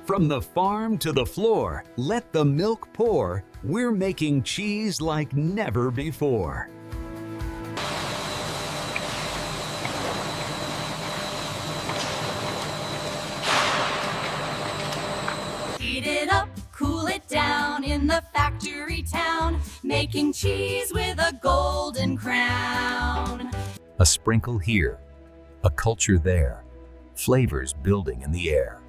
From the farm to the floor, let the milk pour. We're making cheese like never before. Heat it up, cool it down in the factory town, making cheese with a golden crown. A sprinkle here, a culture there, flavors building in the air.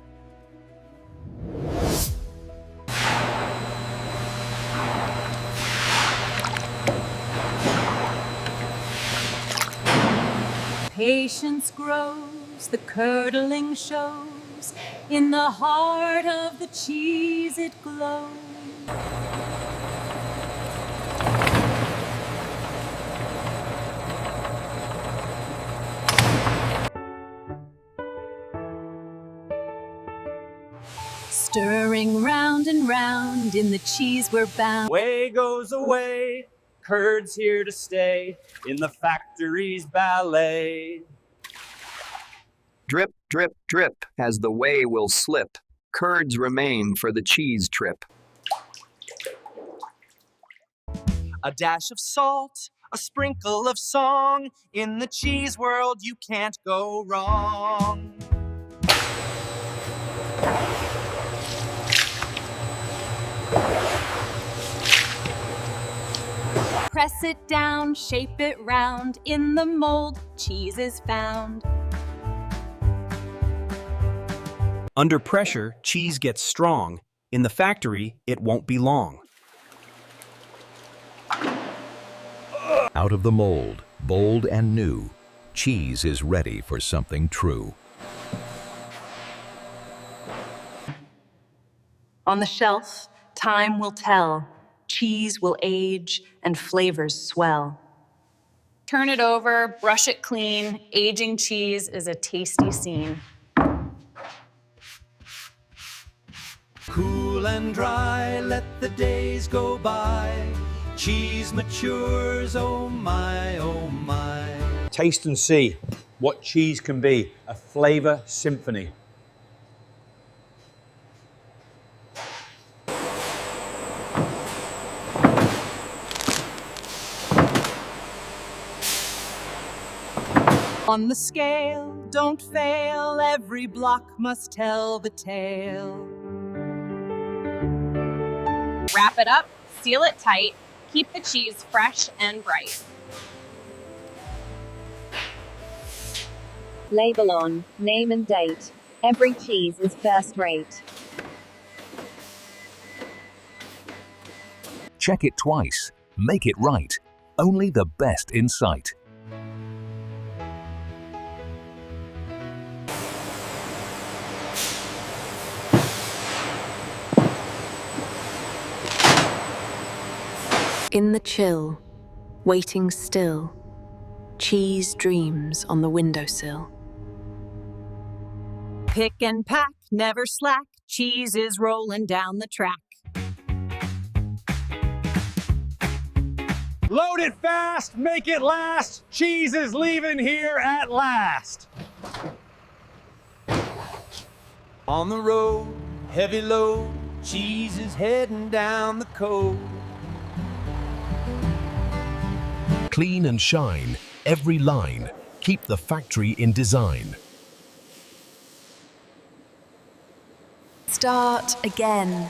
Patience grows, the curdling shows, in the heart of the cheese it glows. Stirring round and round, in the cheese we're bound. Way goes away, curds here to stay, in the factory's ballet. Drip, drip, drip, as the whey will slip. Curds remain for the cheese trip. A dash of salt, a sprinkle of song, in the cheese world you can't go wrong. Press it down, shape it round, in the mold cheese is found. Under pressure, cheese gets strong. In the factory, it won't be long. Out of the mold, bold and new, cheese is ready for something true. On the shelf, time will tell. Cheese will age and flavors swell. Turn it over, brush it clean. Aging cheese is a tasty scene. Cool and dry, let the days go by. Cheese matures, oh my, oh my. Taste and see what cheese can be, a flavor symphony. On the scale, don't fail, every block must tell the tale. Wrap it up, seal it tight, keep the cheese fresh and bright. Label on, name and date. Every cheese is first rate. Check it twice, make it right. Only the best in sight. In the chill, waiting still, cheese dreams on the windowsill. Pick and pack, never slack, cheese is rolling down the track. Load it fast, make it last. Cheese is leaving here at last. On the road, heavy load, cheese is heading down the coast. Clean and shine, every line. Keep the factory in design. Start again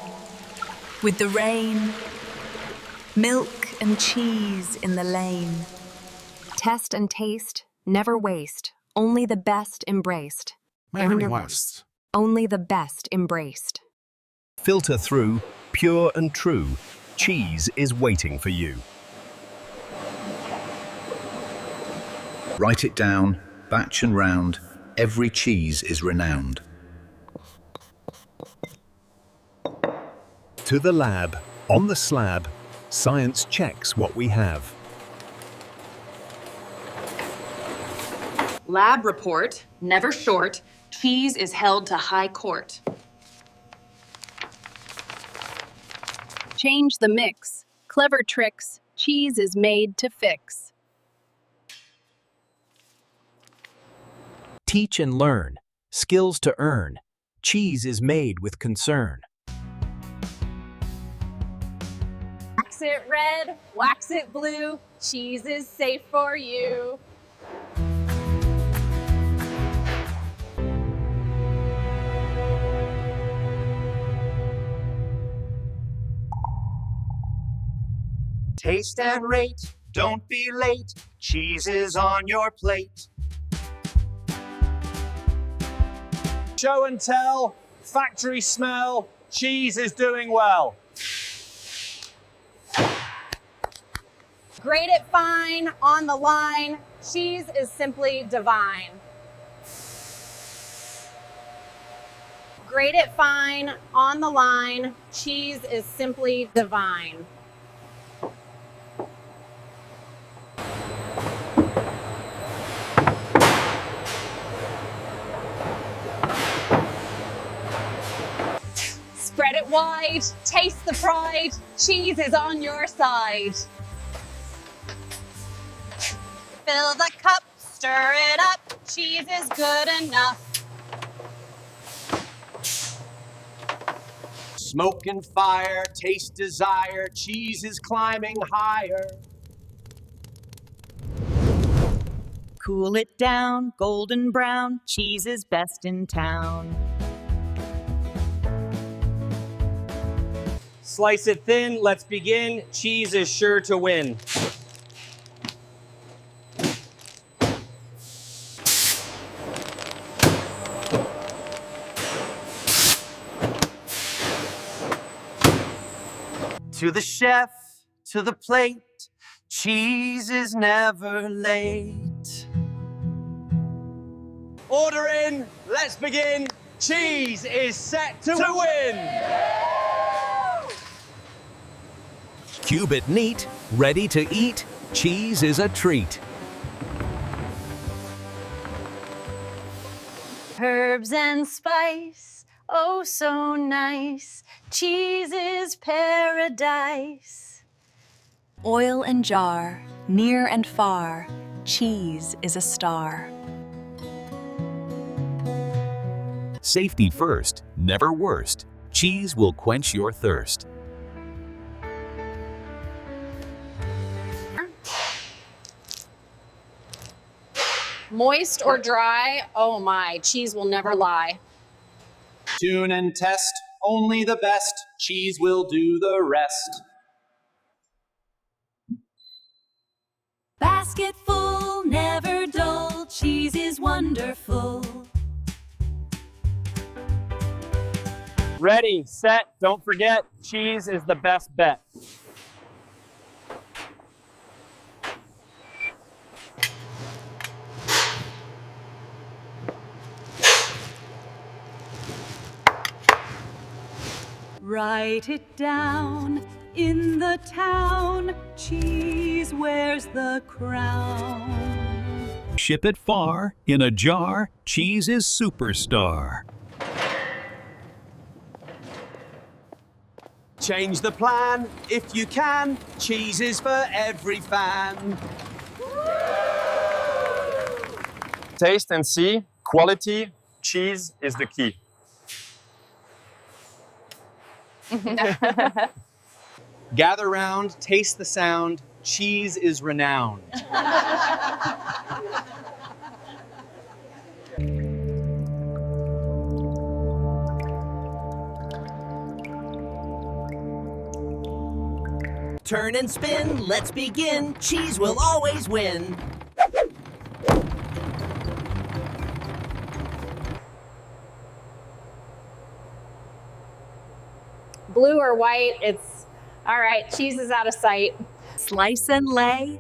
with the rain, milk and cheese in the lane. Test and taste, never waste. Only the best embraced. Mary West. Only the best embraced. Filter through, pure and true. Cheese is waiting for you. Write it down, batch and round, every cheese is renowned. To the lab, on the slab, science checks what we have. Lab report, never short, cheese is held to high court. Change the mix, clever tricks, cheese is made to fix. Teach and learn, skills to earn. cheese is made with concern. Wax it red, wax it blue, cheese is safe for you. Taste and rate, don't be late. Cheese is on your plate. Show and tell, factory smell, cheese is doing well. Grate it fine, on the line, cheese is simply divine. Grate it fine, on the line, cheese is simply divine. Spread it wide, taste the pride, cheese is on your side. Fill the cup, stir it up, cheese is good enough. Smoke and fire, taste desire, cheese is climbing higher. Cool it down, golden brown, cheese is best in town. Slice it thin, let's begin. Cheese is sure to win. To the chef, to the plate, cheese is never late. Order in, let's begin. Cheese is set to win. Cube it neat, ready to eat. Cheese is a treat. Herbs and spice, oh so nice. Cheese is paradise. Oil and jar, near and far, cheese is a star. Safety first, never worst. Cheese will quench your thirst. Moist or dry, oh my, cheese will never lie. Tune and test, only the best. Cheese will do the rest. Basket full, never dull, cheese is wonderful. Ready, set, don't forget, cheese is the best bet. Write it down, in the town, cheese wears the crown. Ship it far, in a jar. Cheese is superstar. Change the plan if you can. Cheese is for every fan. Taste and see, quality, cheese is the key. Gather round, taste the sound. Cheese is renowned. Turn and spin, let's begin. Cheese will always win. Blue or white, it's all right, cheese is out of sight. Slice and lay,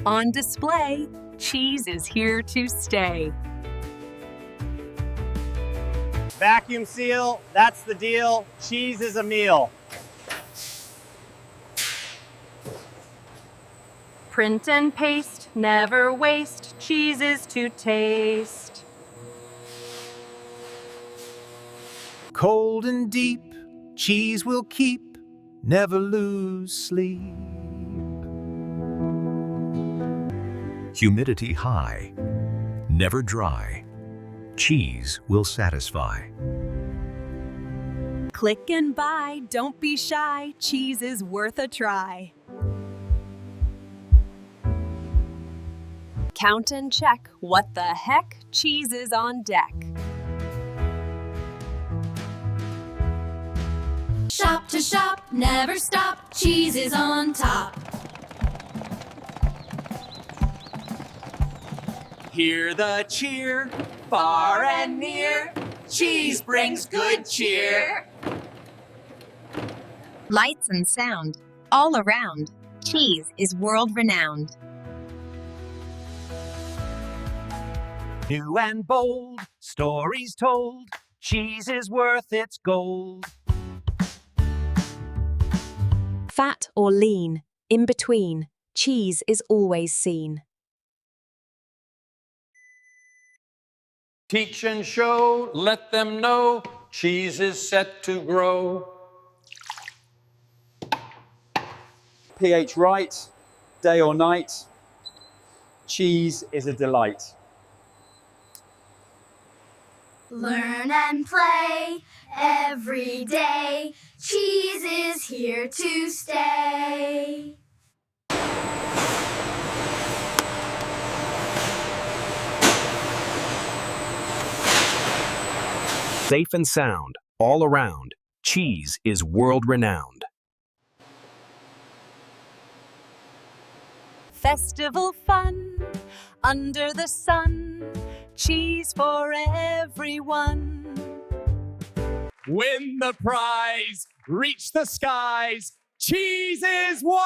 on display, cheese is here to stay. Vacuum seal, that's the deal. Cheese is a meal. Print and paste, never waste, cheese is to taste. Cold and deep, cheese will keep, never lose sleep. Humidity high, never dry. Cheese will satisfy. Click and buy, don't be shy, cheese is worth a try. Count and check, what the heck, cheese is on deck. Shop to shop, never stop, cheese is on top. Hear the cheer, far and near, cheese brings good cheer. Lights and sound, all around, cheese is world-renowned. New and bold, stories told, cheese is worth its gold. Fat or lean, in between, cheese is always seen. Teach and show, let them know, cheese is set to grow. pH right, day or night, cheese is a delight. Learn and play every day, cheese is here to stay. Safe and sound, all around, cheese is world-renowned. Festival fun, under the sun, cheese for everyone. Win the prize, reach the skies, cheese is wise!